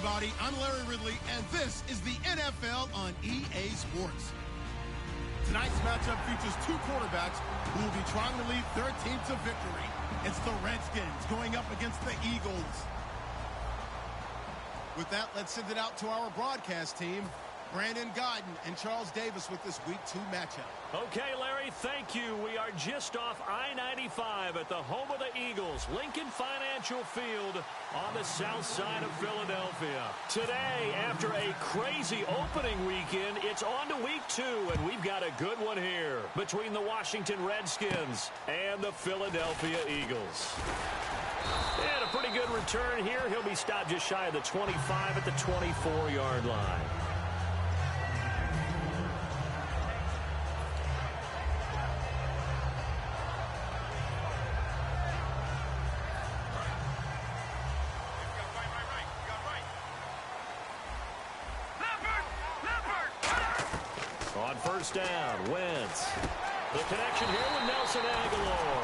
everybody. I'm Larry Ridley, and this is the NFL on EA Sports. Tonight's matchup features two quarterbacks who will be trying to lead their team to victory. It's the Redskins going up against the Eagles. With that, let's send it out to our broadcast team. Brandon Guyton and Charles Davis with this Week 2 matchup. Okay, Larry, thank you. We are just off I-95 at the home of the Eagles, Lincoln Financial Field on the south side of Philadelphia. Today, after a crazy opening weekend, it's on to Week 2, and we've got a good one here between the Washington Redskins and the Philadelphia Eagles. And a pretty good return here. He'll be stopped just shy of the 25 at the 24-yard line. On first down, Wentz. The connection here with Nelson Aguilar.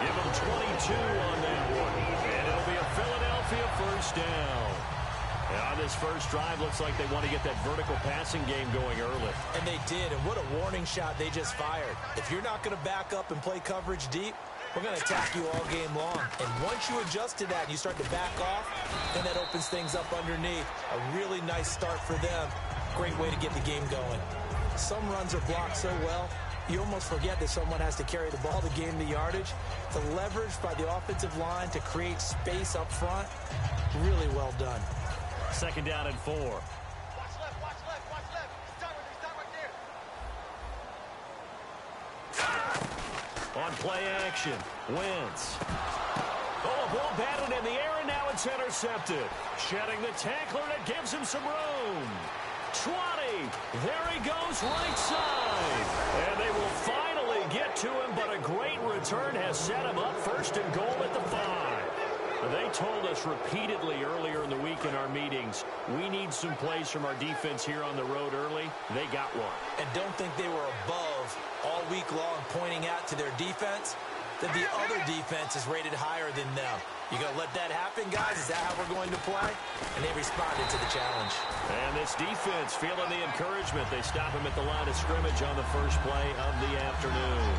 Give him 22 on that one. And it'll be a Philadelphia first down. And on this first drive, looks like they want to get that vertical passing game going early. And they did, and what a warning shot they just fired. If you're not going to back up and play coverage deep, we're going to attack you all game long. And once you adjust to that and you start to back off, then that opens things up underneath. A really nice start for them. Great way to get the game going. Some runs are blocked so well, you almost forget that someone has to carry the ball to gain the yardage. The leverage by the offensive line to create space up front, really well done. Second down and 4. Watch left, watch left, watch left. He's right there. On play action, Wentz. Oh, a ball batted in the air, and now it's intercepted. Shedding the tackler, and it gives him some room. 20. There he goes, right side. And they will finally get to him, but a great return has set him up first and goal at the 5. They told us repeatedly earlier in the week in our meetings, we need some plays from our defense here on the road early. They got one. And don't think they were above all week long pointing out to their defense that the other defense is rated higher than them. You going to let that happen, guys? Is that how we're going to play? And they responded to the challenge. And this defense feeling the encouragement. They stop him at the line of scrimmage on the first play of the afternoon.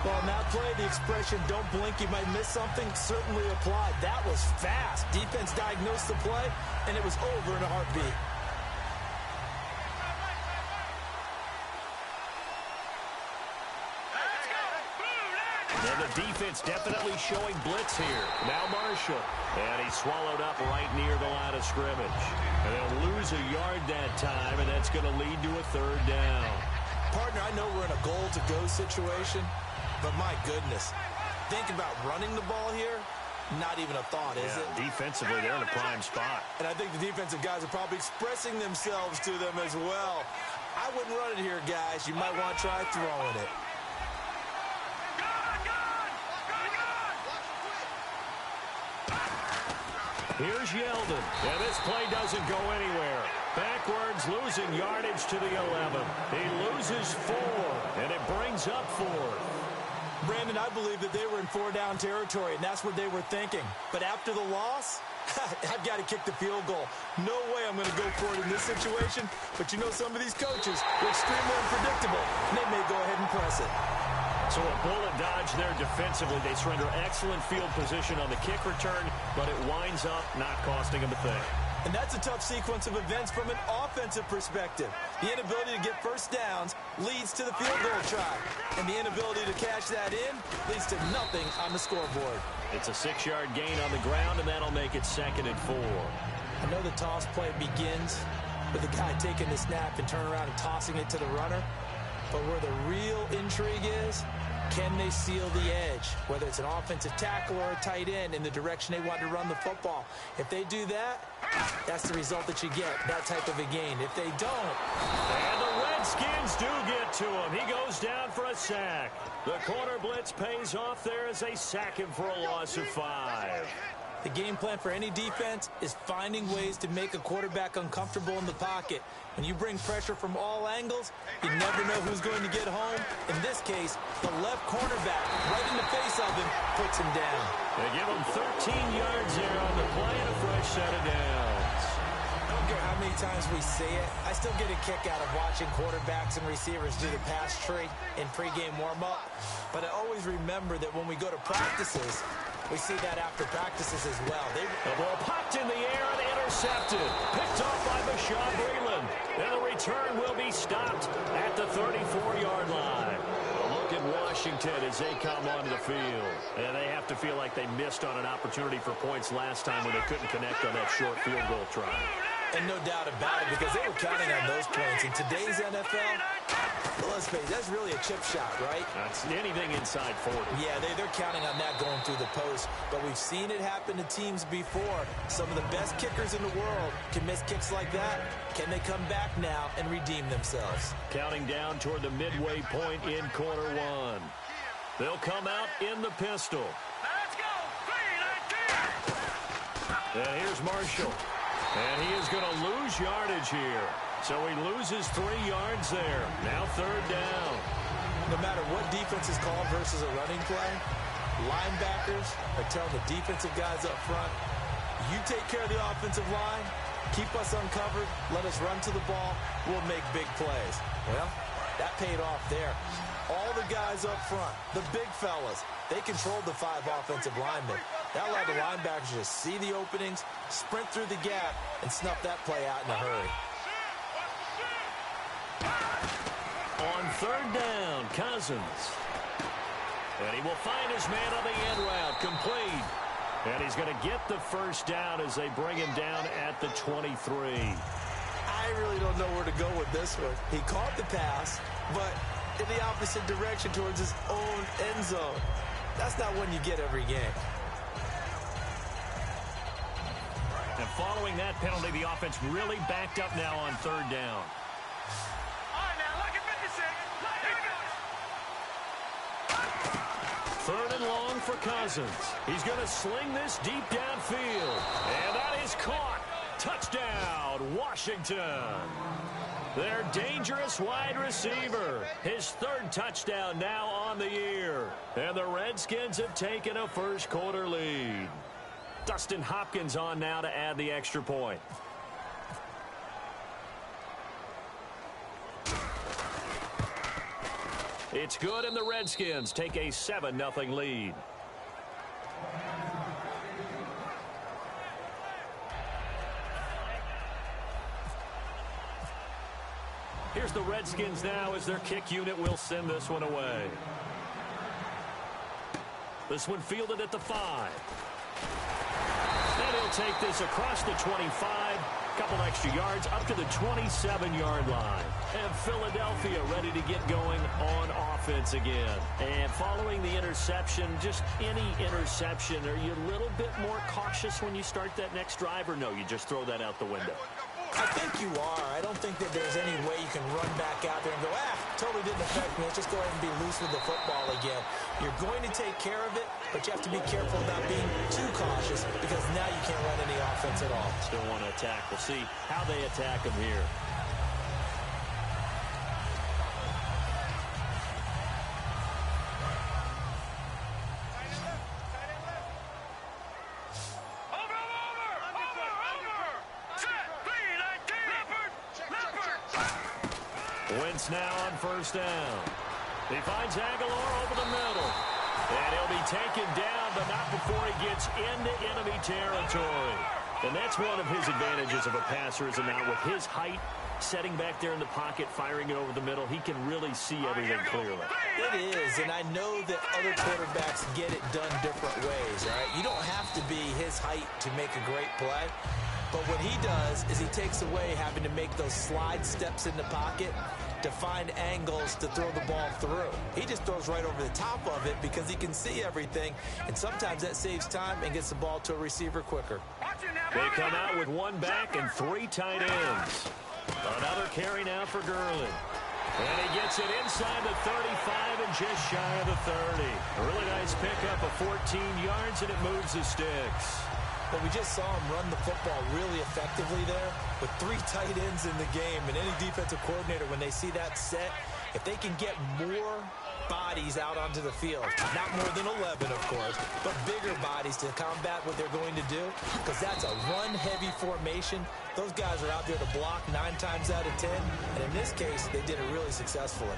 Well, in that play, the expression, don't blink, you might miss something, certainly applied. That was fast. Defense diagnosed the play, and it was over in a heartbeat. And the defense definitely showing blitz here. Now Marshall. And he's swallowed up right near the line of scrimmage. And they'll lose a yard that time, and that's going to lead to a third down. Partner, I know we're in a goal-to-go situation, but my goodness. Think about running the ball here. Not even a thought, is it? Defensively, they're in a prime spot. And I think the defensive guys are probably expressing themselves to them as well. I wouldn't run it here, guys. You might want to try throwing it. Here's Yeldon. And this play doesn't go anywhere. Backwards, losing yardage to the 11. He loses 4, and it brings up 4. Brandon, I believe that they were in 4-down territory, and that's what they were thinking. But after the loss, I've got to kick the field goal. No way I'm going to go for it in this situation. But you know some of these coaches are extremely unpredictable, and they may go ahead and press it. So a bullet dodge there defensively. They surrender excellent field position on the kick return, but it winds up not costing them a thing. And that's a tough sequence of events from an offensive perspective. The inability to get first downs leads to the field goal try. And the inability to cash that in leads to nothing on the scoreboard. It's a 6-yard gain on the ground, and that'll make it 2nd and 4. I know the toss play begins with the guy taking the snap and turning around and tossing it to the runner. But where the real intrigue is, can they seal the edge? Whether it's an offensive tackle or a tight end in the direction they want to run the football. If they do that, that's the result that you get, that type of a gain. If they don't... And the Redskins do get to him. He goes down for a sack. The corner blitz pays off there as they sack him for a loss of 5. The game plan for any defense is finding ways to make a quarterback uncomfortable in the pocket. When you bring pressure from all angles, you never know who's going to get home. In this case, the left cornerback, right in the face of him, puts him down. They give him 13 yards there on the play and a fresh set of downs. don't care how many times we see it, I still get a kick out of watching quarterbacks and receivers do the pass tree in pregame warm-up. But I always remember that when we go to practices, we see that after practices as well. The ball popped in the air and intercepted. Picked off by Bashaud Breeland. And the return will be stopped at the 34-yard line. A look at Washington as they come onto the field. And they have to feel like they missed on an opportunity for points last time when they couldn't connect on that short field goal try. And no doubt about it, because they were counting on those points. In today's NFL, let's face it, that's really a chip shot, right? That's anything inside 40. Yeah, they're counting on that going through the post. But we've seen it happen to teams before. Some of the best kickers in the world can miss kicks like that. Can they come back now and redeem themselves? Counting down toward the midway point in quarter one. They'll come out in the pistol. Let's go. 3-19. And here's Marshall. And he is going to lose yardage here. So he loses 3 yards there. Now third down. No matter what defense is called versus a running play, linebackers are telling the defensive guys up front, you take care of the offensive line, keep us uncovered, let us run to the ball, we'll make big plays. Well, that paid off there. All the guys up front, the big fellas, they controlled the 5 offensive linemen. That allowed the linebackers to see the openings, sprint through the gap, and snuff that play out in a hurry. On third down, Cousins. And he will find his man on the end route, complete. And he's going to get the first down as they bring him down at the 23. I really don't know where to go with this one. He caught the pass, but in the opposite direction towards his own end zone. That's not one you get every game. And following that penalty, the offense really backed up now on third down. All right, now, look at 56. Here we go. Third and long for Cousins. He's going to sling this deep downfield. And that is caught. Touchdown, Washington. Their dangerous wide receiver. His third touchdown now on the year. And the Redskins have taken a first quarter lead. Dustin Hopkins on now to add the extra point. It's good, and the Redskins take a 7-0 lead. Here's the Redskins now as their kick unit will send this one away. This one fielded at the 5. And he'll take this across the 25, couple extra yards up to the 27-yard line. And Philadelphia ready to get going on offense again. And following the interception, just any interception, are you a little bit more cautious when you start that next drive, or no, you just throw that out the window? I think you are. I don't think that there's any way you can run back out there and go, totally didn't affect me. Let's just go ahead and be loose with the football again. You're going to take care of it, but you have to be careful about being too cautious because now you can't run any offense at all. Still want to attack. We'll see how they attack him here. Wentz now on first down. He finds Aguilar over the middle. And he'll be taken down, but not before he gets into enemy territory. And that's one of his advantages of a passer, is not with his height, setting back there in the pocket, firing it over the middle. He can really see everything clearly. It is, and I know that other quarterbacks get it done different ways, all right? You don't have to be his height to make a great play. But what he does is he takes away having to make those slide steps in the pocket to find angles to throw the ball through. He just throws right over the top of it because he can see everything, and sometimes that saves time and gets the ball to a receiver quicker. They come out with one back and 3 tight ends. Another carry now for Gurley. And he gets it inside the 35 and just shy of the 30. A really nice pickup of 14 yards, and it moves the sticks. But we just saw him run the football really effectively there with 3 tight ends in the game. And any defensive coordinator, when they see that set If they can get more bodies out onto the field, not more than 11, of course, but bigger bodies to combat what they're going to do, because that's a run-heavy formation. Those guys are out there to block 9 times out of 10, and in this case, they did it really successfully.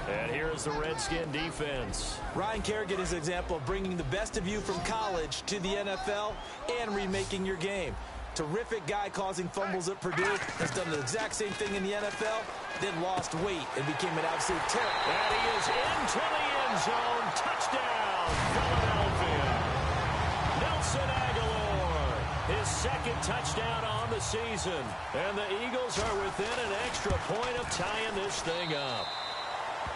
And here's the Redskin defense. Ryan Kerrigan is an example of bringing the best of you from college to the NFL and remaking your game. Terrific guy causing fumbles at Purdue, has done the exact same thing in the NFL, then lost weight and became an absolute terror. And he is into the end zone. Touchdown, Philadelphia. Nelson Aguilar, his second touchdown on the season. And the Eagles are within an extra point of tying this thing up.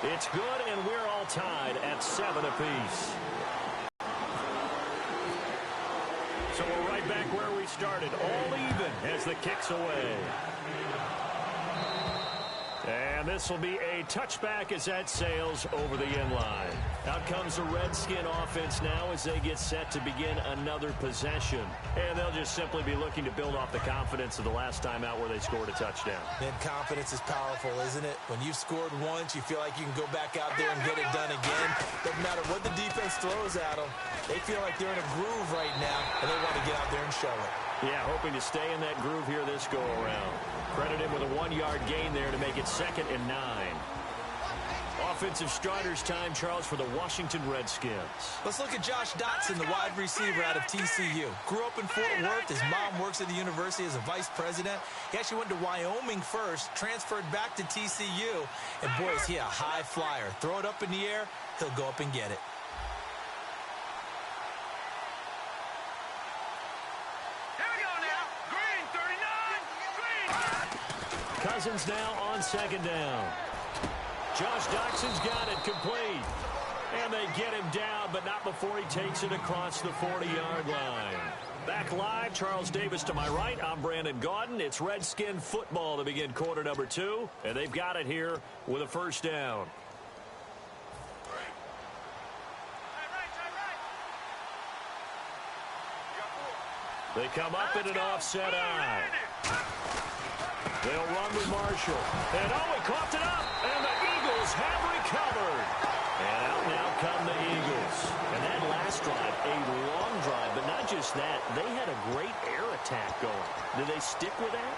It's good, and we're all tied at 7 apiece. So we're right back where we started, all even as the kick's away. And this will be a touchback as that sails over the end line. Out comes the Redskin offense now as they get set to begin another possession. And they'll just simply be looking to build off the confidence of the last time out where they scored a touchdown. And confidence is powerful, isn't it? When you've scored once, you feel like you can go back out there and get it done again. Doesn't matter what the defense throws at them. They feel like they're in a groove right now, and they want to get out there and show it. Yeah, hoping to stay in that groove here this go-around. Credit him with a 1-yard gain there to make it 2nd and 9. Offensive starters time, Charles, for the Washington Redskins. Let's look at Josh Dotson, the wide receiver out of TCU. Grew up in Fort Worth. His mom works at the university as a vice president. He actually went to Wyoming first, transferred back to TCU, and boy, is he a high flyer. Throw it up in the air, he'll go up and get it. Cousins now on 2nd down. Josh Doxson's got it complete. And they get him down, but not before he takes it across the 40-yard line. Back live, Charles Davis to my right. I'm Brandon Gaudin. It's Redskin football to begin quarter number 2. And they've got it here with a 1st down. They come up in an offset eye. They'll run with Marshall. And he coughed it up. And the Eagles have recovered. And out now come the Eagles. And that last drive, a long drive. But not just that, they had a great air attack going. Did they stick with that?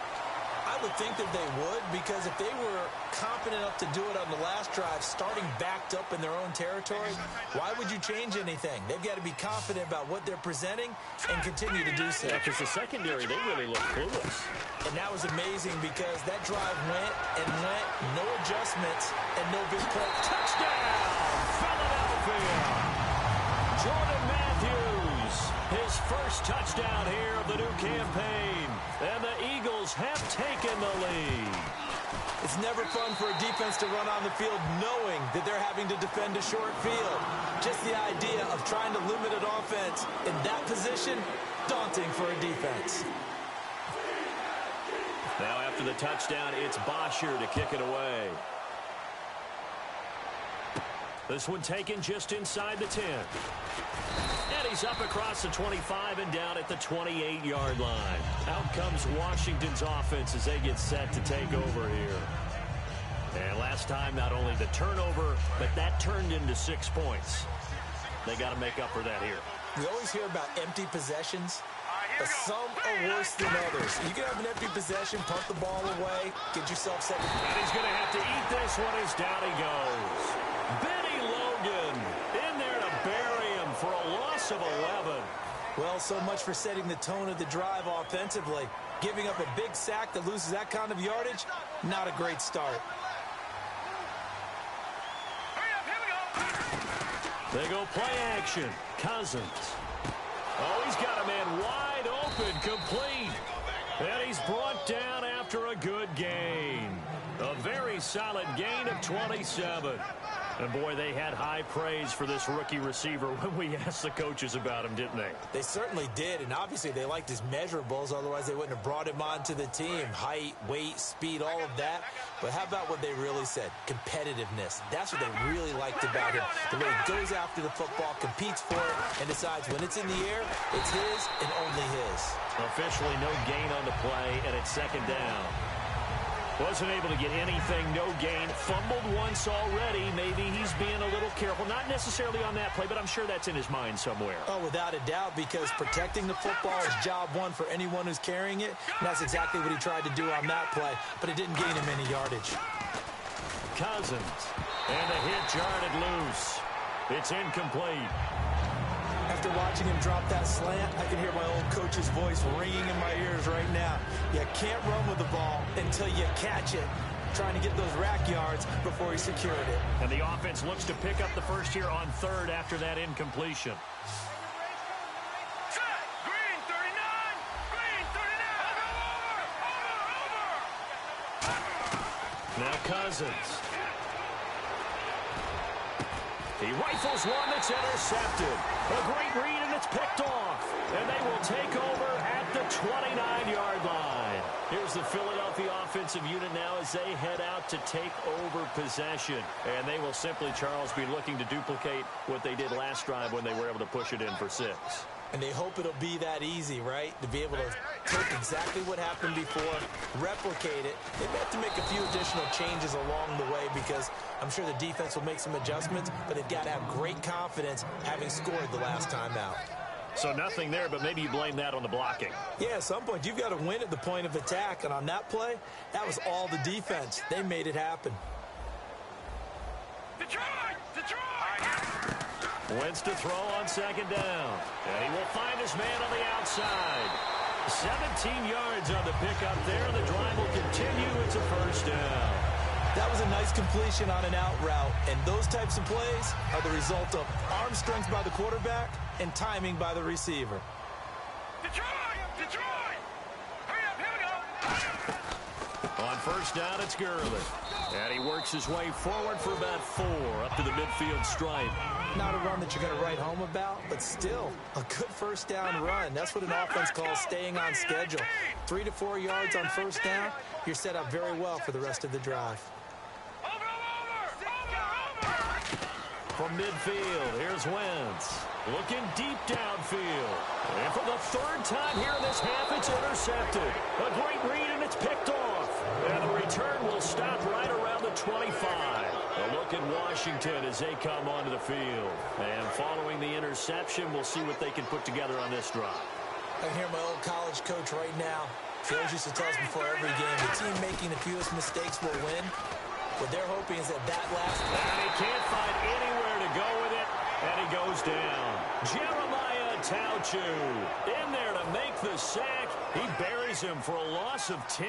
I would think that they would, because if they were confident enough to do it on the last drive, starting backed up in their own territory, why would you change anything? They've got to be confident about what they're presenting and continue to do so. Yeah, because the secondary, they really look clueless. And that was amazing because that drive went and went, no adjustments, and no big play. Touchdown, Philadelphia! Jordan Matthews, his first touchdown here of the new campaign. And the Eagles have taken the lead. It's never fun for a defense to run on the field knowing that they're having to defend a short field. Just the idea of trying to limit an offense in that position, daunting for a defense. Now after the touchdown, it's Bosher to kick it away. This one taken just inside the 10. And he's up across the 25 and down at the 28-yard line. Out comes Washington's offense as they get set to take over here. And last time, not only the turnover, but that turned into 6 points. They got to make up for that here. We always hear about empty possessions, but some are worse than others. You can have an empty possession, punt the ball away, get yourself set. And he's going to have to eat this one as down he goes. Benny Logan in there to bury him for a loss of 11. Well, so much for setting the tone of the drive offensively. Giving up a big sack that loses that kind of yardage, not a great start. They go play action. Cousins. Oh, he's got a man wide open, complete. And he's brought down after a good gain. A very solid gain of 27. And, boy, they had high praise for this rookie receiver when we asked the coaches about him, didn't they? They certainly did, and obviously they liked his measurables. Otherwise, they wouldn't have brought him onto the team. Height, weight, speed, all of that. But how about what they really said? Competitiveness. That's what they really liked about him. The way he goes after the football, competes for it, and decides when it's in the air, it's his and only his. Officially no gain on the play, and it's 2nd down. Wasn't able to get anything, no gain. Fumbled once already. Maybe he's being a little careful. Not necessarily on that play, but I'm sure that's in his mind somewhere. Oh, without a doubt, because protecting the football is job one for anyone who's carrying it. And that's exactly what he tried to do on that play, but it didn't gain him any yardage. Cousins. And the hit jarred loose. It's incomplete. After watching him drop that slant, I can hear my old coach's voice ringing in my ears right now. You can't run with the ball until you catch it. Trying to get those rack yards before he secured it. And the offense looks to pick up the first here on third after that incompletion. Green 39! Green 39! Over! Now Cousins. He rifles one that's intercepted. A great read, and it's picked off. And they will take over at the 29-yard line. Here's the Philadelphia offensive unit now as they head out to take over possession. And they will simply, Charles, be looking to duplicate what they did last drive when they were able to push it in for 6. And they hope it'll be that easy, right? To be able to take exactly what happened before, replicate it. They have to make a few additional changes along the way because I'm sure the defense will make some adjustments, but they've got to have great confidence having scored the last time out. So nothing there, but maybe you blame that on the blocking. Yeah, at some point you've got to win at the point of attack, and on that play, that was all the defense. They made it happen. Detroit! Detroit! Wentz to throw on second down. And he will find his man on the outside. 17 yards on the pickup there, and the drive will continue. It's a first down. That was a nice completion on an out route, and those types of plays are the result of arm strength by the quarterback and timing by the receiver. Detroit! Detroit! Hurry up, here we go! On first down, it's Gurley. And he works his way forward for about 4 up to the midfield stripe. Not a run that you're going to write home about, but still a good first down run. That's what an offense calls staying on schedule. 3 to 4 yards on first down, you're set up very well for the rest of the drive. From midfield, here's Wentz. Looking deep downfield. And for the third time here in this half, it's intercepted. A great read, and it's picked off. And the return will stop right around the 25. A look at Washington as they come onto the field. And following the interception, we'll see what they can put together on this drive. I hear my old college coach right now. He always used to tell us before every game, the team making the fewest mistakes will win. What they're hoping is that last... And he can't find anywhere to go with it, and he goes down. Jeremiah Tauchu in there to make the sack. He buries him for a loss of 10.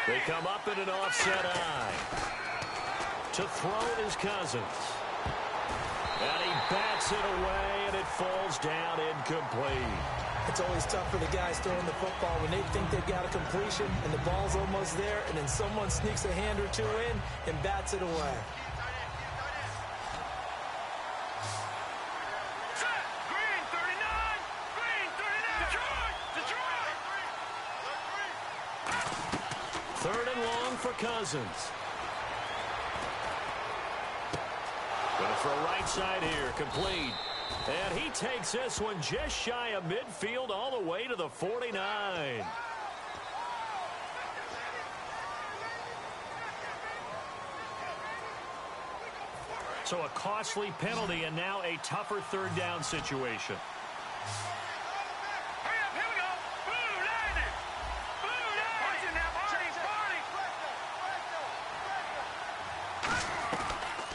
They come up in an offset eye. To throw is Cousins. And he bats it away, and it falls down incomplete. It's always tough for the guys throwing the football when they think they've got a completion and the ball's almost there, and then someone sneaks a hand or two in and bats it away. Green 39! Green 39! Detroit! Detroit! Third and long for Cousins. Going to throw right side here, complete. And he takes this one just shy of midfield all the way to the 49. So a costly penalty and now a tougher third down situation. Hurry up, here we go! Blue line! Blue line!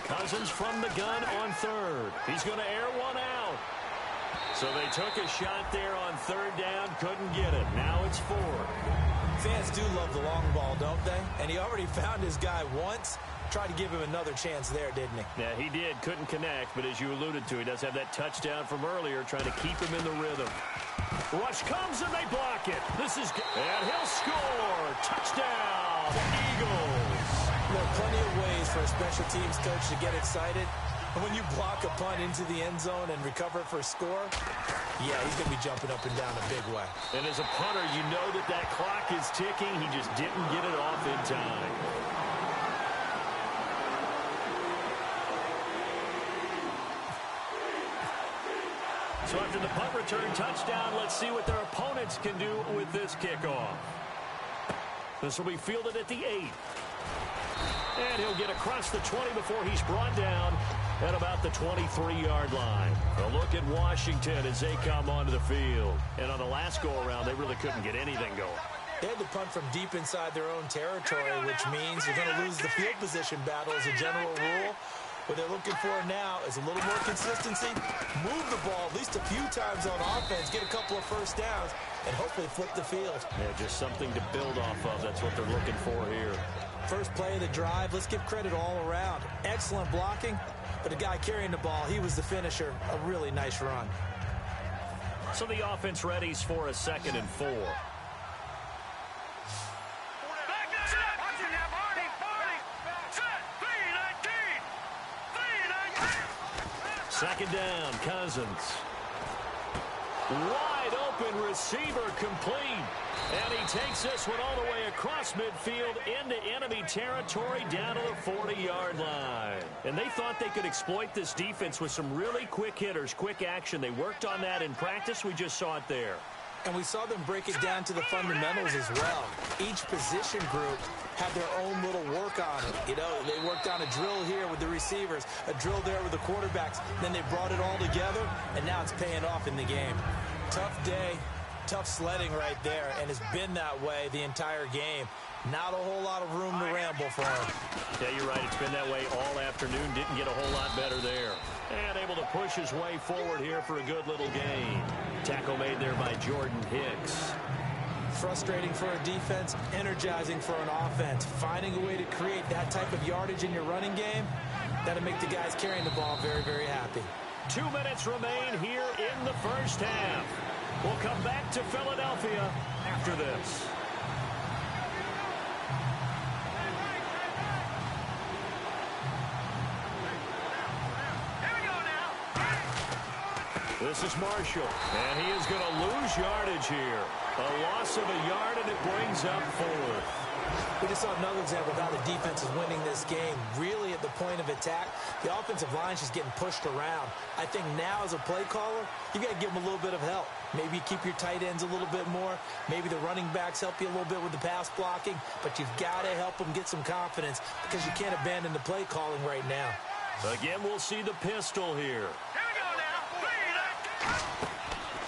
Cousins from the gun on third. He's going to air one out. So they took a shot there on third down, couldn't get it. Now it's 4. Fans do love the long ball, don't they? And he already found his guy once. Tried to give him another chance there, didn't he? Yeah, he did. Couldn't connect, but as you alluded to, he does have that touchdown from earlier, trying to keep him in the rhythm. Rush comes and they block it. This is good. And he'll score. Touchdown, Eagles. There are plenty of ways for a special teams coach to get excited. And when you block a punt into the end zone and recover it for a score, yeah, he's going to be jumping up and down a big way. And as a punter, you know that clock is ticking. He just didn't get it off in time. So after the punt return touchdown, let's see what their opponents can do with this kickoff. This will be fielded at the 8. And he'll get across the 20 before he's brought down at about the 23-yard line. A look at Washington as they come onto the field. And on the last go-around, they really couldn't get anything going. They had to punt from deep inside their own territory, which means you're going to lose the field position battle as a general rule. What they're looking for now is a little more consistency, move the ball at least a few times on offense, get a couple of first downs, and hopefully flip the field. Yeah, just something to build off of. That's what they're looking for here. First play of the drive, let's give credit all around. Excellent blocking, but the guy carrying the ball, he was the finisher. A really nice run. So the offense readies for a 2nd and 4. Second down, Cousins. Wide open receiver complete. And he takes this one all the way across midfield into enemy territory down to the 40-yard line. And they thought they could exploit this defense with some really quick hitters, quick action. They worked on that in practice. We just saw it there. And we saw them break it down to the fundamentals as well. Each position group had their own little work on it. You know, they worked on a drill here with the receivers, a drill there with the quarterbacks. Then they brought it all together, and now it's paying off in the game. Tough day, tough sledding right there, and it's been that way the entire game. Not a whole lot of room to ramble for him. Yeah, you're right. It's been that way all afternoon. Didn't get a whole lot better there. And able to push his way forward here for a good little gain. Tackle made there by Jordan Hicks. Frustrating for a defense, energizing for an offense. Finding a way to create that type of yardage in your running game, that'll make the guys carrying the ball very, very happy. 2 minutes remain here in the first half. We'll come back to Philadelphia after this. This is Marshall, and he is going to lose yardage here. A loss of a yard, and it brings up 4th. We just saw another example of how the defense is winning this game. Really at the point of attack, the offensive line is just getting pushed around. I think now as a play caller, you got to give them a little bit of help. Maybe you keep your tight ends a little bit more. Maybe the running backs help you a little bit with the pass blocking. But you've got to help them get some confidence because you can't abandon the play calling right now. Again, we'll see the pistol here.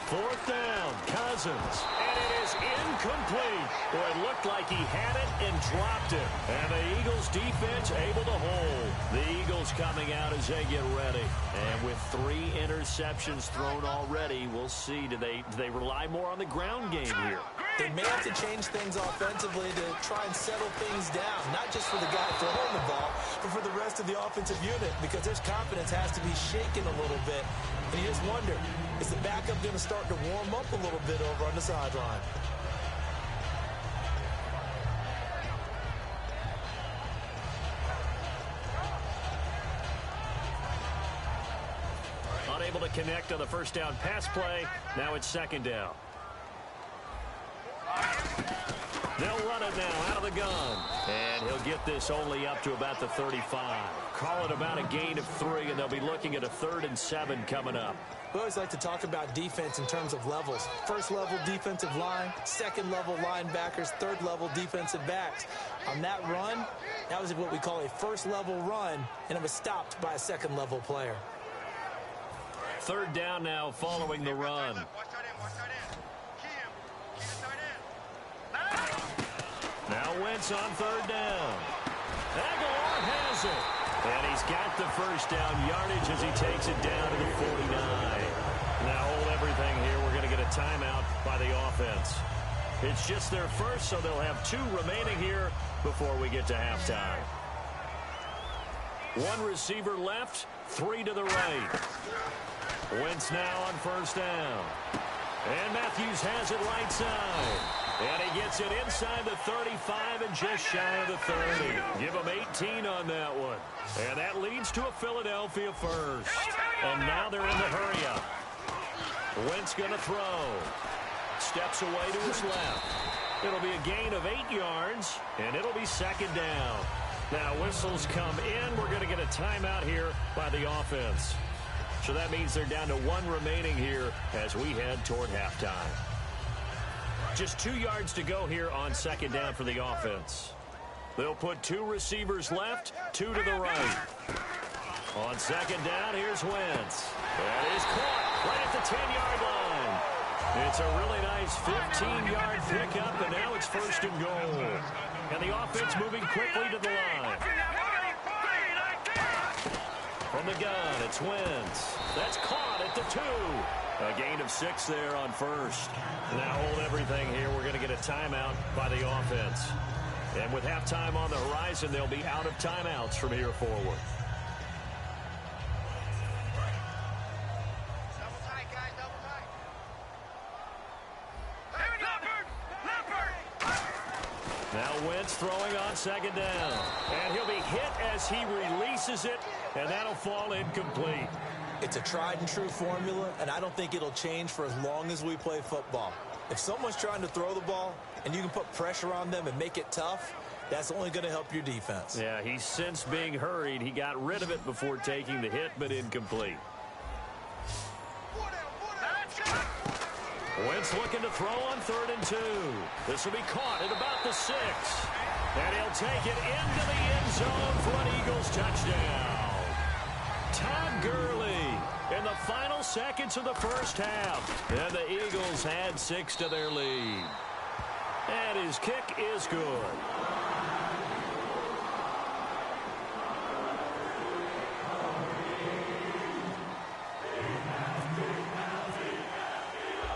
4th down, Cousins, and it is incomplete. Boy, it looked like he had it and dropped it. And the Eagles defense able to hold. The Eagles coming out as they get ready. And with 3 interceptions thrown already, we'll see. Do they rely more on the ground game here? They may have to change things offensively to try and settle things down, not just for the guy throwing the ball, but for the rest of the offensive unit, because their confidence has to be shaken a little bit. And you just wonder, is the backup going to start to warm up a little bit over on the sideline? Unable to connect on the first down pass play. Now it's 2nd down. They'll run it now out of the gun. And he'll get this only up to about the 35. Call it about a gain of 3, and they'll be looking at a 3rd and 7 coming up. We always like to talk about defense in terms of levels. 1st level defensive line, 2nd level linebackers, 3rd level defensive backs. On that run, that was what we call a 1st level run, and it was stopped by a 2nd level player. 3rd down now following the run. Now Wentz on 3rd down. Aguilar has it. And he's got the first down yardage as he takes it down to the 49. Now hold everything here. We're going to get a timeout by the offense. It's just their first, so they'll have 2 remaining here before we get to halftime. 1 receiver left, 3 to the right. Wentz now on 1st down. And Matthews has it right side. And he gets it inside the 35 and just shy of the 30. Give him 18 on that one. And that leads to a Philadelphia first. And now they're in the hurry-up. Wentz going to throw. Steps away to his left. It'll be a gain of 8 yards, and it'll be 2nd down. Now whistles come in. We're going to get a timeout here by the offense. So that means they're down to 1 remaining here as we head toward halftime. Just 2 yards to go here on second down for the offense. They'll put 2 receivers left, 2 to the right. On second down, here's Wentz. That is caught right at the 10-yard line. It's a really nice 15-yard pickup, and now it's first and goal. And the offense moving quickly to the line. From the gun, it's Wentz. That's caught at the 2. A gain of 6 there on first. Now hold everything here. We're going to get a timeout by the offense. And with halftime on the horizon, they'll be out of timeouts from here forward. Double tight, guys, double tight. Now Wentz throwing on second down. And he'll be hit as he releases it, and that'll fall incomplete. It's a tried-and-true formula, and I don't think it'll change for as long as we play football. If someone's trying to throw the ball and you can put pressure on them and make it tough, that's only going to help your defense. Yeah, he's since being hurried. He got rid of it before taking the hit, but incomplete. Wentz looking to throw on 3rd and 2. This will be caught at about the 6. And he'll take it into the end zone for an Eagles touchdown. Todd Gurley in the final seconds of the first half. And the Eagles had 6 to their lead. And his kick is good.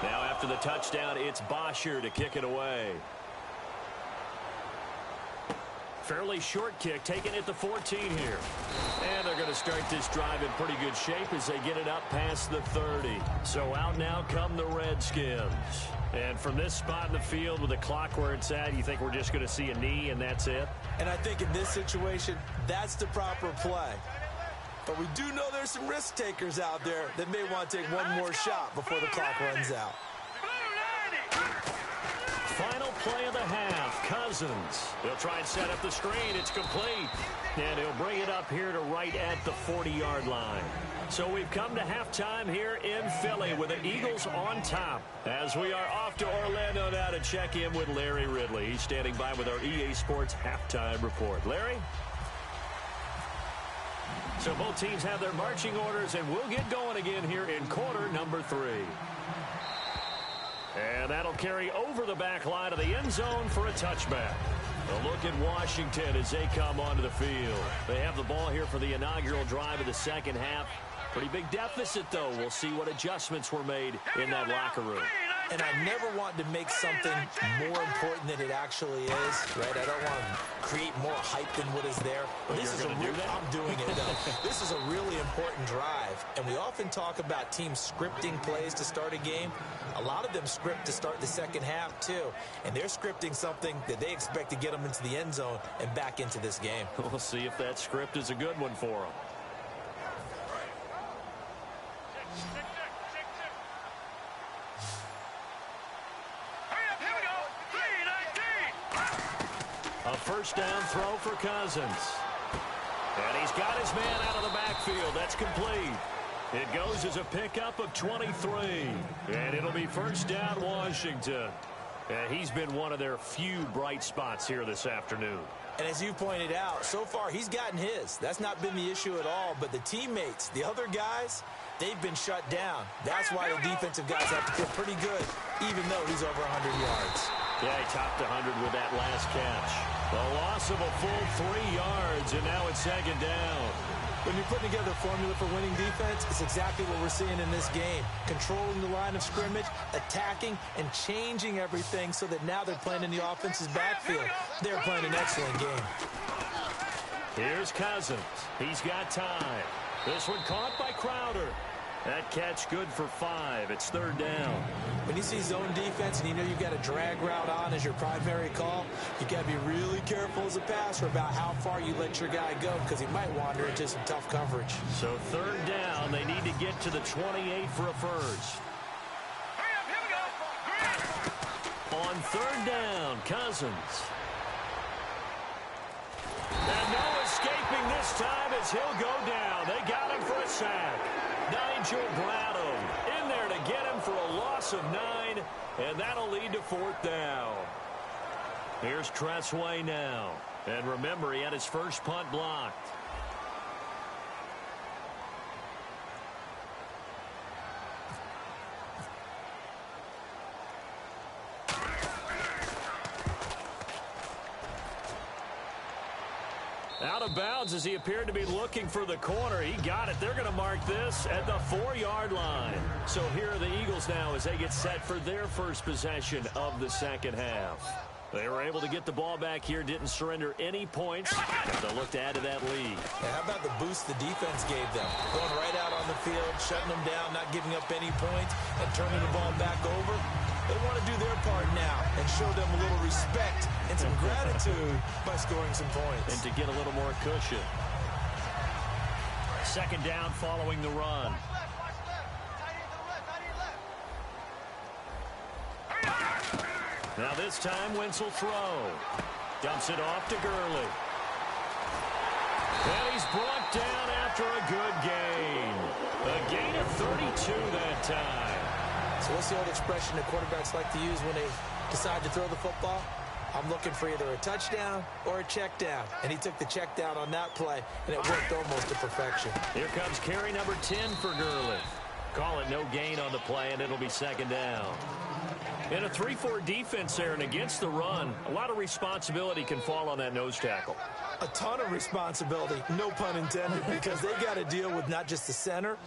Now after the touchdown, it's Bosher to kick it away. Fairly short kick, taken at the 14 here. And they're going to start this drive in pretty good shape as they get it up past the 30. So out now come the Redskins. And from this spot in the field with the clock where it's at, you think we're just going to see a knee and that's it? And I think in this situation, that's the proper play. But we do know there's some risk takers out there that may want to take one more shot before the clock runs out. Final play of the half, Cousins. He'll try and set up the screen. It's complete. And he'll bring it up here to right at the 40-yard line. So we've come to halftime here in Philly with the Eagles on top. As we are off to Orlando now to check in with Larry Ridley. He's standing by with our EA Sports halftime report. Larry? So both teams have their marching orders, and we'll get going again here in quarter number 3. And that'll carry over the back line of the end zone for a touchback. A look at Washington as they come onto the field. They have the ball here for the inaugural drive of the second half. Pretty big deficit, though. We'll see what adjustments were made in that locker room. And I never want to make something more important than it actually is, right? I don't want to create more hype than what is there. But this is I'm doing it, though. This is a really important drive. And we often talk about teams scripting plays to start a game. A lot of them script to start the second half, too. And they're scripting something that they expect to get them into the end zone and back into this game. We'll see if that script is a good one for them. A first down throw for Cousins. And he's got his man out of the backfield. That's complete. It goes as a pickup of 23. And it'll be first down Washington. And he's been one of their few bright spots here this afternoon. And as you pointed out, so far he's gotten his. That's not been the issue at all. But the teammates, the other guys, they've been shut down. That's why the defensive guys have to feel pretty good, even though he's over 100 yards. Yeah, he topped 100 with that last catch. The loss of a full 3 yards, and now it's second down. When you're putting together a formula for winning defense, it's exactly what we're seeing in this game. Controlling the line of scrimmage, attacking, and changing everything so that now they're playing in the offense's backfield. They're playing an excellent game. Here's Cousins. He's got time. This one caught by Crowder. That catch good for 5. It's third down. When you see zone defense and you know you've got a drag route on as your primary call, you got to be really careful as a passer about how far you let your guy go because he might wander into some tough coverage. So third down, they need to get to the 28 for a first. On third down, Cousins. And no escaping this time as he'll go down. They got him for a sack. Nigel Bradham in there to get him for a loss of 9, and that'll lead to 4th down. Here's Tressway now. And remember, he had his first punt blocked. Out of bounds as he appeared to be looking for the corner. He got it. They're going to mark this at the 4-yard line. So here are the Eagles now as they get set for their first possession of the second half. They were able to get the ball back here, didn't surrender any points. They'll look to add to that lead. Yeah, how about the boost the defense gave them? Going right out on the field, shutting them down, not giving up any points, and turning the ball back over. They want to do their part now and show them a little respect and some gratitude by scoring some points. And to get a little more cushion. Second down following the run. Watch left. Tight end to the left. Tight end left. Now this time, Wentz will throw. Dumps it off to Gurley. And he's brought down after a good gain. A gain of 32 that time. So what's the old expression that quarterbacks like to use when they decide to throw the football? I'm looking for either a touchdown or a check down. And he took the check down on that play, and it worked almost to perfection. Here comes carry number 10 for Gurley. Call it no gain on the play, and it'll be second down. In a 3-4 defense there and against the run, a lot of responsibility can fall on that nose tackle. A ton of responsibility, no pun intended, because they got to deal with not just the center,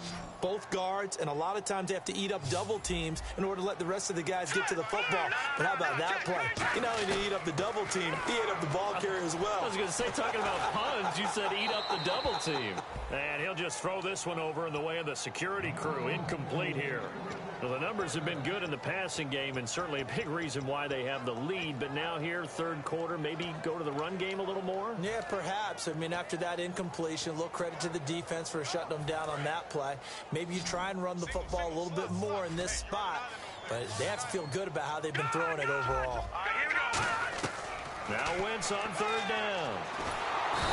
both guards, and a lot of times they have to eat up double teams in order to let the rest of the guys get to the football. But how about that play? He not only did he eat up the double team, he ate up the ball carrier as well. I was going to say, talking about puns, you said eat up the double team. And he'll just throw this one over in the way of the security crew. Incomplete here. Well, the numbers have been good in the passing game, and certainly a big reason why they have the lead. But now here, third quarter, maybe go to the run game a little more? Yeah, perhaps. I mean, after that incompletion, a little credit to the defense for shutting them down on that play. Maybe you try and run the football a little bit more in this spot. But they have to feel good about how they've been throwing it overall. Now Wentz on third down.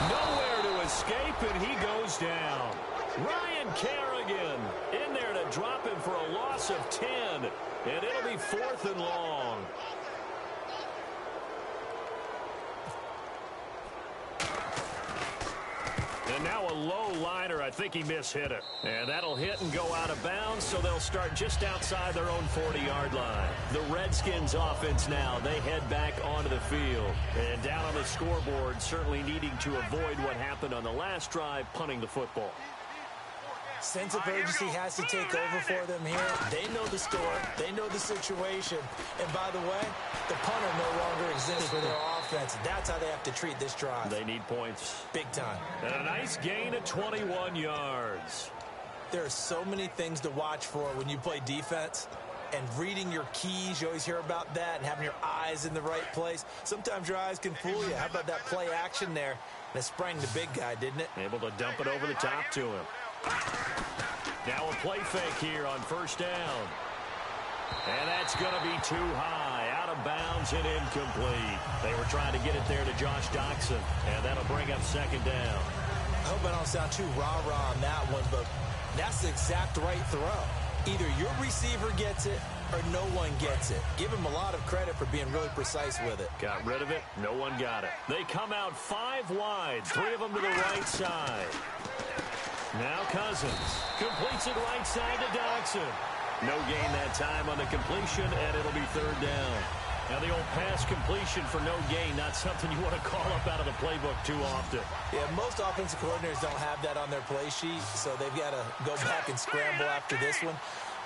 Nowhere to escape, and he goes down. Ryan Kerrigan in there to drop him for a loss of 10, and it'll be 4th and long. And now a low liner. I think he mishit it. And that'll hit and go out of bounds, so they'll start just outside their own 40-yard line. The Redskins offense now, they head back onto the field. And down on the scoreboard, certainly needing to avoid what happened on the last drive, punting the football. Sense of urgency has to take over for them here. They know the score. They know the situation. And by the way, the punter no longer exists for their offense. That's how they have to treat this drive. They need points. Big time. And a nice gain of 21 yards. There are so many things to watch for when you play defense. And reading your keys, you always hear about that, and having your eyes in the right place. Sometimes your eyes can fool you. How about that play action there? That sprang the big guy, didn't it? Able to dump it over the top to him. Now a play fake here on first down. And that's going to be too high. Out of bounds and incomplete. They were trying to get it there to Josh Doxson. And that'll bring up second down. I hope I don't sound too rah-rah on that one, but that's the exact right throw. Either your receiver gets it or no one gets it. Give him a lot of credit for being really precise with it. Got rid of it. No one got it. They come out 5 wide. 3 of them to the right side. Now Cousins completes it right side to Doxson. No gain that time on the completion, and it'll be third down. Now the old pass completion for no gain, not something you want to call up out of the playbook too often. Yeah, most offensive coordinators don't have that on their play sheet, so they've got to go back and scramble after this one.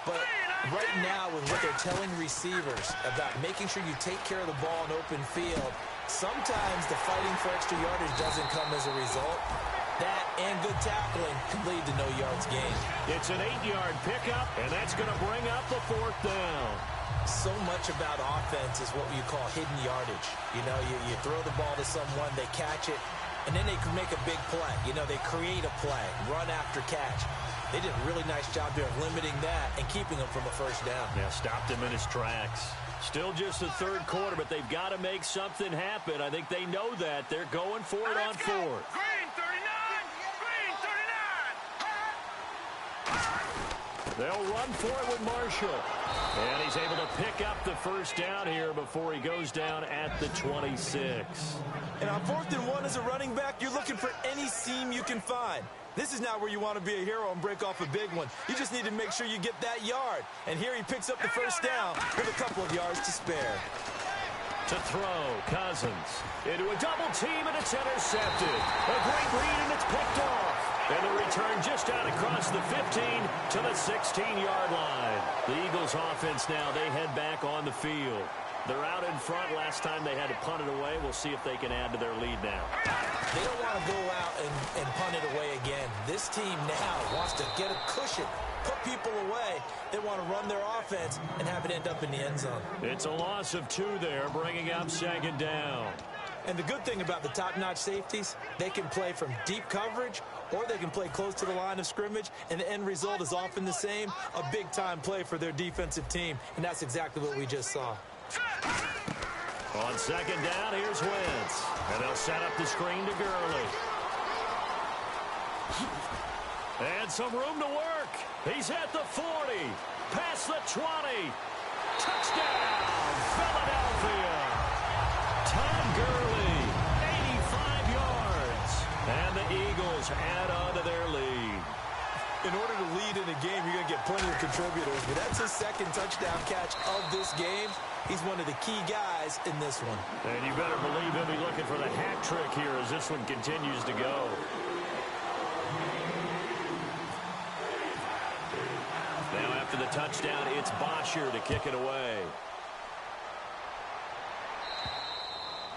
But right now, with what they're telling receivers about making sure you take care of the ball in open field, sometimes the fighting for extra yardage doesn't come as a result. That and good tackling can lead to no yards gained. It's an 8-yard pickup, and that's going to bring up the 4th down. So much about offense is what you call hidden yardage. You know, you throw the ball to someone, they catch it, and then they can make a big play. You know, they create a play, run after catch. They did a really nice job there of limiting that and keeping him from a first down. Yeah, stopped him in his tracks. Still just the third quarter, but they've got to make something happen. I think they know that. They're going for it on 4th. Green 39! Green 39! They'll run for it with Marshall. And he's able to pick up the first down here before he goes down at the 26. And on 4th and 1 as a running back, you're looking for any seam you can find. This is not where you want to be a hero and break off a big one. You just need to make sure you get that yard. And here he picks up the first down with a couple of yards to spare. To throw, Cousins into a double team, and it's intercepted. A great read, and it's picked off. And the return just out across the 15 to the 16-yard line. The Eagles offense now, they head back on the field. They're out in front. Last time they had to punt it away. We'll see if they can add to their lead now. They don't want to go out and punt it away again. This team now wants to get a cushion, put people away. They want to run their offense and have it end up in the end zone. It's a loss of 2 there, bringing up 2nd down. And the good thing about the top-notch safeties, they can play from deep coverage or they can play close to the line of scrimmage, and the end result is often the same, a big-time play for their defensive team, and that's exactly what we just saw. On 2nd down, here's Wentz. And they'll set up the screen to Gurley. And some room to work. He's at the 40. Past the 20. Touchdown, Philadelphia. Tom Gurley, 85 yards. And the Eagles add on to their lead. In order to lead in a game, you're going to get plenty of contributors, but that's his 2nd touchdown catch of this game. He's one of the key guys in this one. And you better believe he'll be looking for the hat trick here as this one continues to go. Now after the touchdown, it's Bosher to kick it away.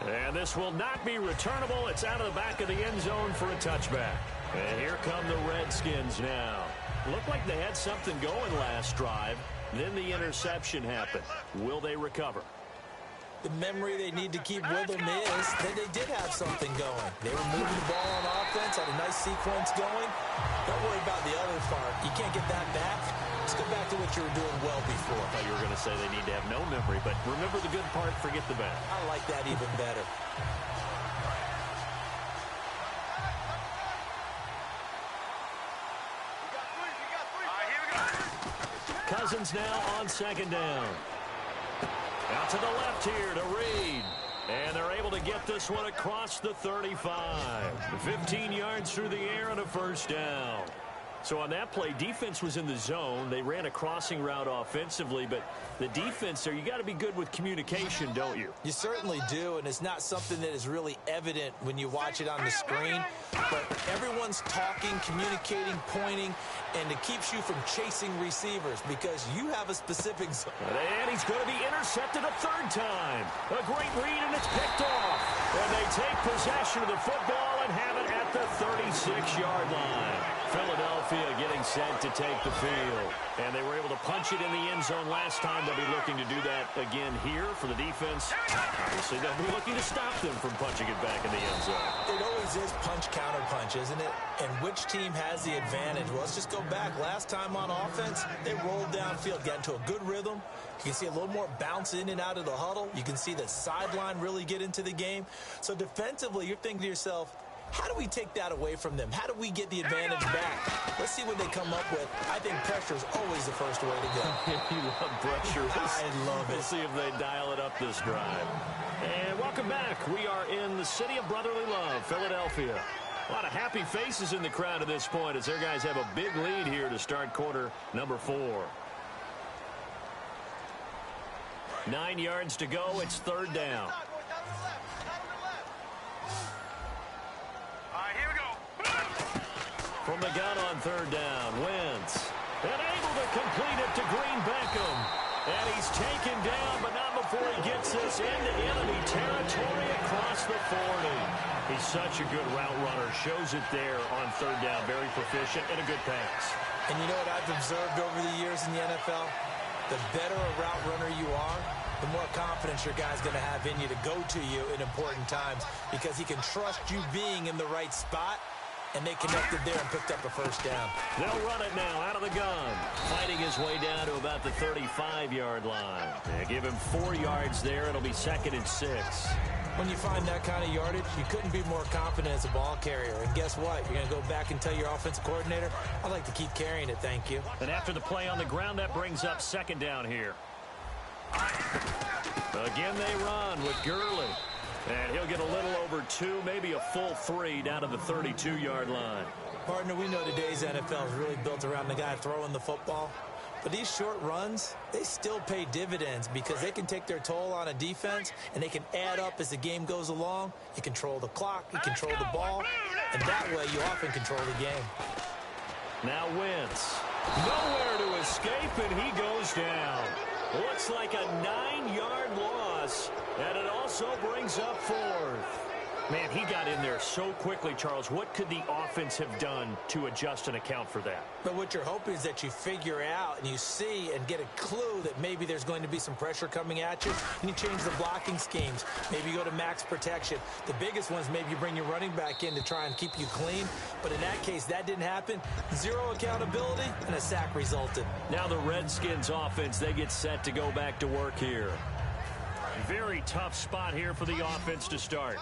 And this will not be returnable. It's out of the back of the end zone for a touchback. And here come the Redskins now. Looked like they had something going last drive. Then the interception happened. Will they recover? The memory they need to keep with them is that they did have something going. They were moving the ball on offense, had a nice sequence going. Don't worry about the other part. You can't get that back. Just go back to what you were doing well before. I thought you were going to say they need to have no memory, but remember the good part, forget the bad. I like that even better. Cousins now on 2nd down. Out to the left here to Reed. And they're able to get this one across the 35. 15 yards through the air and a first down. So on that play, defense was in the zone. They ran a crossing route offensively, but the defense there, you got to be good with communication, don't you? You certainly do, and it's not something that is really evident when you watch it on the screen. But everyone's talking, communicating, pointing, and it keeps you from chasing receivers because you have a specific zone. And he's going to be intercepted a 3rd time. A great read, and it's picked off. And they take possession of the football and have it at the 36-yard line. Philadelphia getting set to take the field. And they were able to punch it in the end zone last time. They'll be looking to do that again here for the defense. Obviously, they'll be looking to stop them from punching it back in the end zone. It always is punch-counter-punch, isn't it? And which team has the advantage? Well, let's just go back. Last time on offense, they rolled downfield, got into a good rhythm. You can see a little more bounce in and out of the huddle. You can see the sideline really get into the game. So defensively, you're thinking to yourself, how do we take that away from them? How do we get the advantage back? Let's see what they come up with. I think pressure is always the first way to go. You love pressure. I love it. We'll see if they dial it up this drive. And welcome back. We are in the city of brotherly love, Philadelphia. A lot of happy faces in the crowd at this point as their guys have a big lead here to start quarter number 4. 9 yards to go. It's 3rd down. From the gun on 3rd down, Wentz. And able to complete it to Green Beckham. And he's taken down, but not before he gets this into enemy territory across the 40. He's such a good route runner. Shows it there on 3rd down. Very proficient and a good pass. And you know what I've observed over the years in the NFL? The better a route runner you are, the more confidence your guy's going to have in you to go to you in important times because he can trust you being in the right spot. And they connected there and picked up a first down. They'll run it now out of the gun. Fighting his way down to about the 35-yard line. They give him 4 yards there. It'll be 2nd and 6. When you find that kind of yardage, you couldn't be more confident as a ball carrier. And guess what? You're going to go back and tell your offensive coordinator, I'd like to keep carrying it, thank you. And after the play on the ground, that brings up second down here. Again, they run with Gurley. And he'll get a little over 2, maybe a full 3 down to the 32-yard line. Partner, we know today's NFL is really built around the guy throwing the football. But these short runs, they still pay dividends because they can take their toll on a defense and they can add up as the game goes along. You control the clock, you control the ball, and that way you often control the game. Now Wentz. Nowhere to escape, and he goes down. Looks like a 9-yard loss, and it also brings up 4th. Man, he got in there so quickly, Charles. What could the offense have done to adjust and account for that? But what you're hoping is that you figure out and you see and get a clue that maybe there's going to be some pressure coming at you, and you change the blocking schemes. Maybe you go to max protection. The biggest ones, maybe you bring your running back in to try and keep you clean. But in that case, that didn't happen. 0 accountability, and a sack resulted. Now the Redskins offense, they get set to go back to work here. Very tough spot here for the offense to start.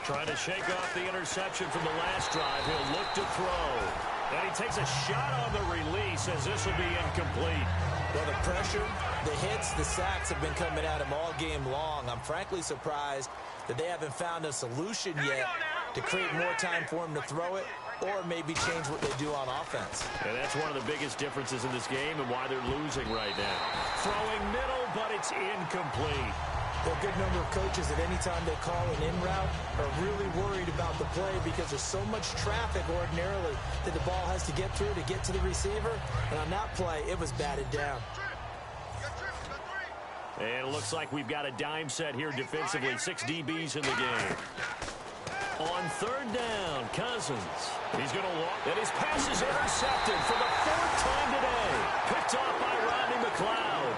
Trying to shake off the interception from the last drive. He'll look to throw. And he takes a shot on the release as this will be incomplete. Well, the pressure, the hits, the sacks have been coming at him all game long. I'm frankly surprised that they haven't found a solution yet to create more time for him to throw it or maybe change what they do on offense. And that's one of the biggest differences in this game and why they're losing right now. Throwing middle, but it's incomplete. There are a good number of coaches that any time they call an in route are really worried about the play because there's so much traffic ordinarily that the ball has to get through to get to the receiver. And on that play, it was batted down. And it looks like we've got a dime set here defensively. 6 DBs in the game. On third down, Cousins. He's going to walk. And his pass is intercepted for the 4th time today. Picked off by Rodney McLeod.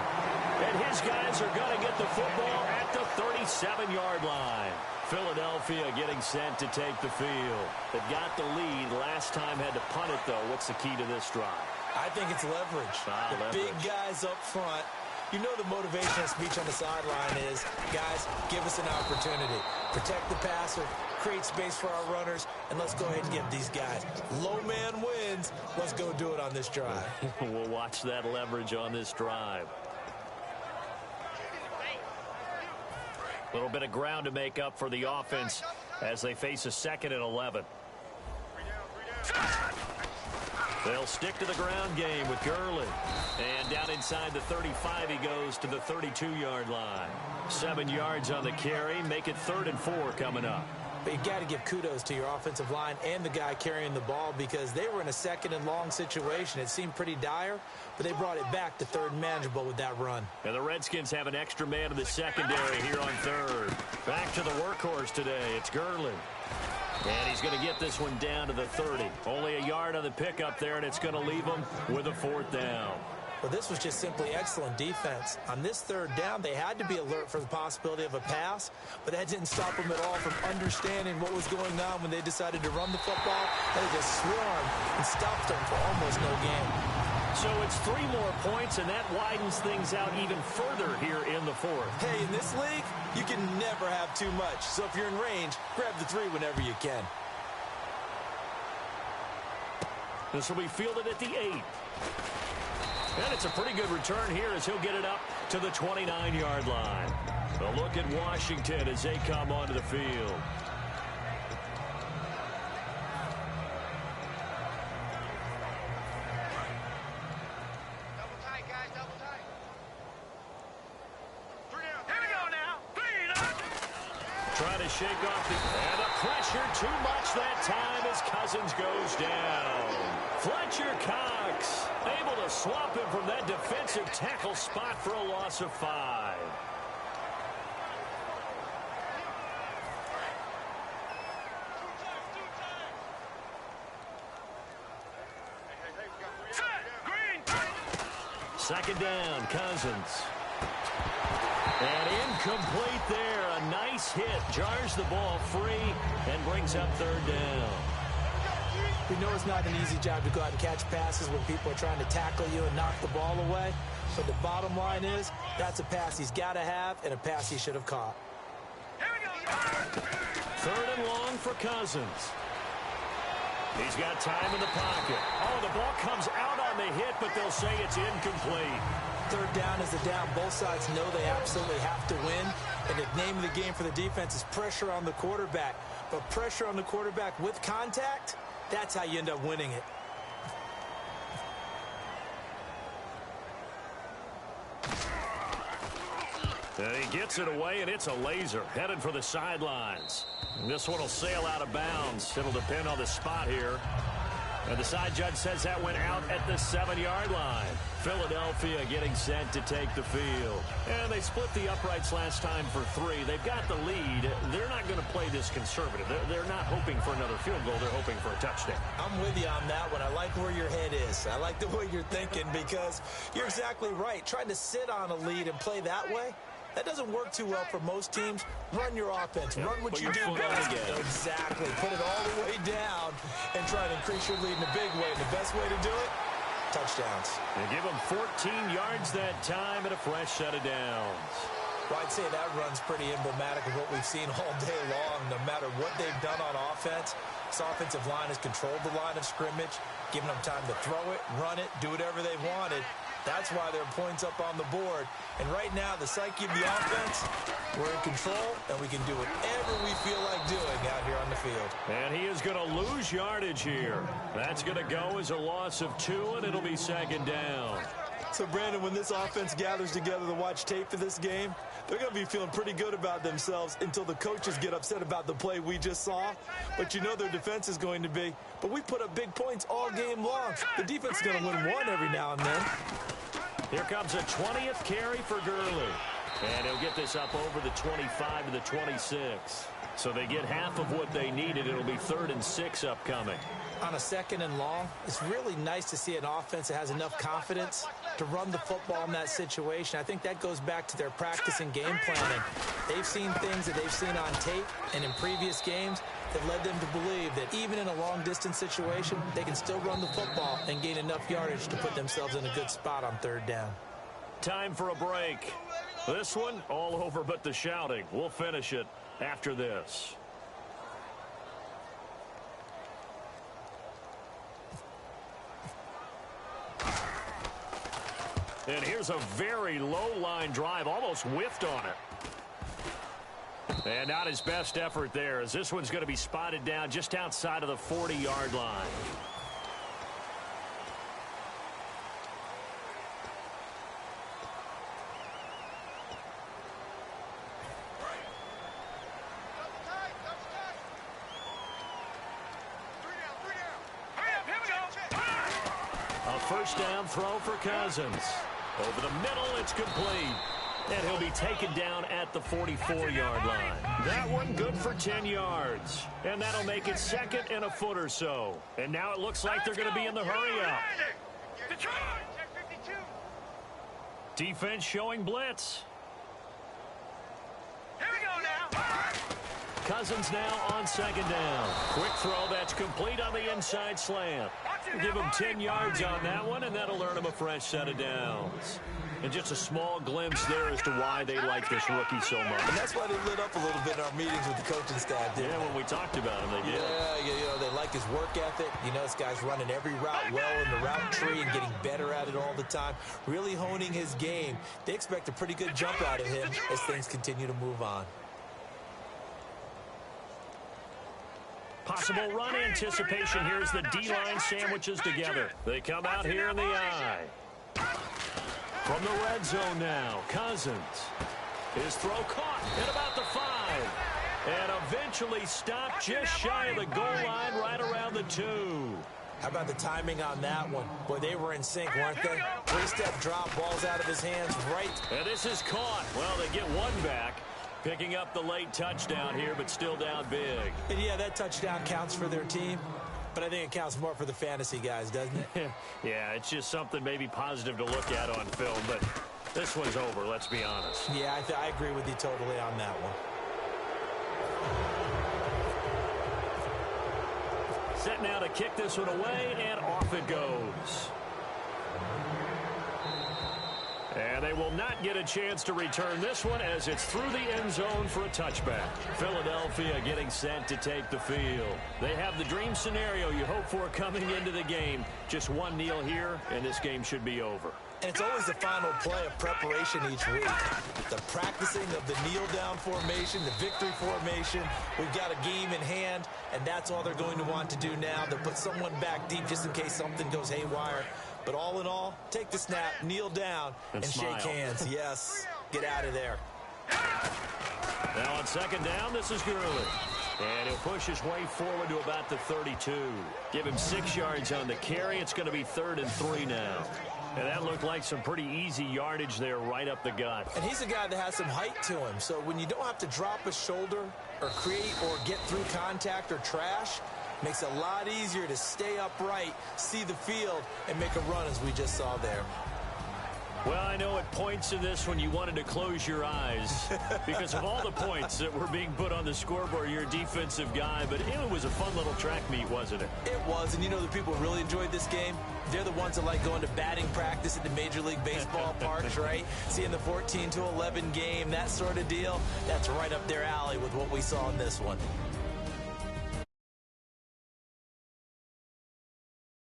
And his guys are going to get the football at the 37-yard line. Philadelphia getting set to take the field. They've got the lead. Last time had to punt it, though. What's the key to this drive? I think it's leverage. Big guys up front. You know the motivational speech on the sideline is, guys, give us an opportunity. Protect the passer, create space for our runners, and let's go ahead and give these guys. Low man wins. Let's go do it on this drive. We'll watch that leverage on this drive. A little bit of ground to make up for the offense as they face a 2nd and 11. They'll stick to the ground game with Gurley. And down inside the 35, he goes to the 32-yard line. 7 yards on the carry. Make it 3rd and 4 coming up. But you got to give kudos to your offensive line and the guy carrying the ball because they were in a 2nd and long situation. It seemed pretty dire, but they brought it back to 3rd and manageable with that run. And the Redskins have an extra man in the secondary here on 3rd. Back to the workhorse today. It's Gurley. And he's going to get this one down to the 30. Only a yard on the pickup there, and it's going to leave him with a 4th down. Well, this was just simply excellent defense. On this 3rd down, they had to be alert for the possibility of a pass, but that didn't stop them at all from understanding what was going on when they decided to run the football. They just swarmed and stopped them for almost no gain. So it's 3 more points, and that widens things out even further here in the 4th. Hey, in this league, you can never have too much. So if you're in range, grab the 3 whenever you can. This will be fielded at the 8. And it's a pretty good return here as he'll get it up to the 29-yard line. A look at Washington as they come onto the field. Double tight, guys, double tight. 3 down. Here we go now. 3 down. Trying to shake off and the pressure too much that time as Cousins goes down. Fletcher Cox able to swap him from that defensive tackle spot for a loss of 5. Second down, Cousins. And incomplete there. A nice hit. Jars the ball free and brings up 3rd down. We know it's not an easy job to go out and catch passes when people are trying to tackle you and knock the ball away. But the bottom line is, that's a pass he's got to have and a pass he should have caught. Third and long for Cousins. He's got time in the pocket. Oh, the ball comes out on the hit, but they'll say it's incomplete. Third down is the down. Both sides know they absolutely have to win. And the name of the game for the defense is pressure on the quarterback. But pressure on the quarterback with contact, that's how you end up winning it. And he gets it away, and it's a laser headed for the sidelines. This one will sail out of bounds. It'll depend on the spot here. And the side judge says that went out at the 7-yard line. Philadelphia getting set to take the field. And they split the uprights last time for 3. They've got the lead. They're not going to play this conservative. They're not hoping for another field goal. They're hoping for a touchdown. I'm with you on that one. I like where your head is. I like the way you're thinking because you're exactly right. Trying to sit on a lead and play that way, that doesn't work too well for most teams. Run your offense. Run what you do best. Exactly. Put it all the way down and try to increase your lead in a big way. And the best way to do it, touchdowns. And give them 14 yards that time and a fresh set of downs. Well, I'd say that run's pretty emblematic of what we've seen all day long. No matter what they've done on offense, this offensive line has controlled the line of scrimmage, given them time to throw it, run it, do whatever they wanted. That's why there are points up on the board. And right now, the psyche of the offense, we're in control, and we can do whatever we feel like doing out here on the field. And he is going to lose yardage here. That's going to go as a loss of 2, and it'll be second down. So, Brandon, when this offense gathers together to watch tape for this game, they're going to be feeling pretty good about themselves until the coaches get upset about the play we just saw. But you know their defense is going to be. But we put up big points all game long. The defense is going to win one every now and then. Here comes a 20th carry for Gurley. And he'll get this up over the 25 to the 26. So they get half of what they needed. It'll be 3rd and 6 upcoming. On a 2nd and long, it's really nice to see an offense that has enough confidence to run the football in that situation. I think that goes back to their practice and game planning. They've seen things that they've seen on tape and in previous games that led them to believe that even in a long-distance situation, they can still run the football and gain enough yardage to put themselves in a good spot on 3rd down. Time for a break. This one, all over but the shouting. We'll finish it after this. And here's a very low-line drive, almost whiffed on it. And not his best effort there, as this one's going to be spotted down just outside of the 40-yard line. A first down throw for Cousins. Over the middle, it's complete. And he'll be taken down at the 44-yard line. That one good for 10 yards. And that'll make it 2nd and a foot or so. And now it looks like they're going to be in the hurry-up. Defense showing blitz. Here we go now. Cousins now on 2nd down. Quick throw that's complete on the inside slant. Give him 10 yards on that one, and that'll earn him a fresh set of downs. And just a small glimpse there as to why they like this rookie so much. And that's why they lit up a little bit in our meetings with the coaching staff, didn't they? When we talked about him, they did. Yeah, you know, they like his work ethic. You know, this guy's running every route well in the route tree and getting better at it all the time, really honing his game. They expect a pretty good jump out of him as things continue to move on. Possible run anticipation here as the D-line sandwiches together. They come out here in the eye. From the red zone now, Cousins. His throw caught at about the 5. And eventually stopped just shy of the goal line right around the 2. How about the timing on that one? Boy, they were in sync, weren't they? 3-step drop, ball's out of his hands right. And this is caught. Well, they get one back. Picking up the late touchdown here, but still down big. And yeah, that touchdown counts for their team, but I think it counts more for the fantasy guys, doesn't it? Yeah, it's just something maybe positive to look at on film, but this one's over, let's be honest. Yeah, I agree with you totally on that one. Set now to kick this one away, and off it goes. And they will not get a chance to return this one as it's through the end zone for a touchback. Philadelphia getting set to take the field. They have the dream scenario you hope for coming into the game. Just one kneel here, and this game should be over. And it's always the final play of preparation each week. The practicing of the kneel-down formation, the victory formation. We've got a game in hand, and that's all they're going to want to do now. They'll put someone back deep just in case something goes haywire. But all in all, take the snap, kneel down, and shake hands. Yes, get out of there. Now on second down, this is Gurley. And he'll push his way forward to about the 32. Give him 6 yards on the carry. It's going to be 3rd and 3 now. And that looked like some pretty easy yardage there right up the gut. And he's a guy that has some height to him. So when you don't have to drop a shoulder or create or get through contact or trash, makes it a lot easier to stay upright, see the field, and make a run as we just saw there. Well, I know at points in this when you wanted to close your eyes because of all the points that were being put on the scoreboard. You're a defensive guy, but it was a fun little track meet, wasn't it? It was, and you know the people who really enjoyed this game? They're the ones that like going to batting practice at the Major League Baseball parks, right? Seeing the 14-11 game, that sort of deal. That's right up their alley with what we saw in this one.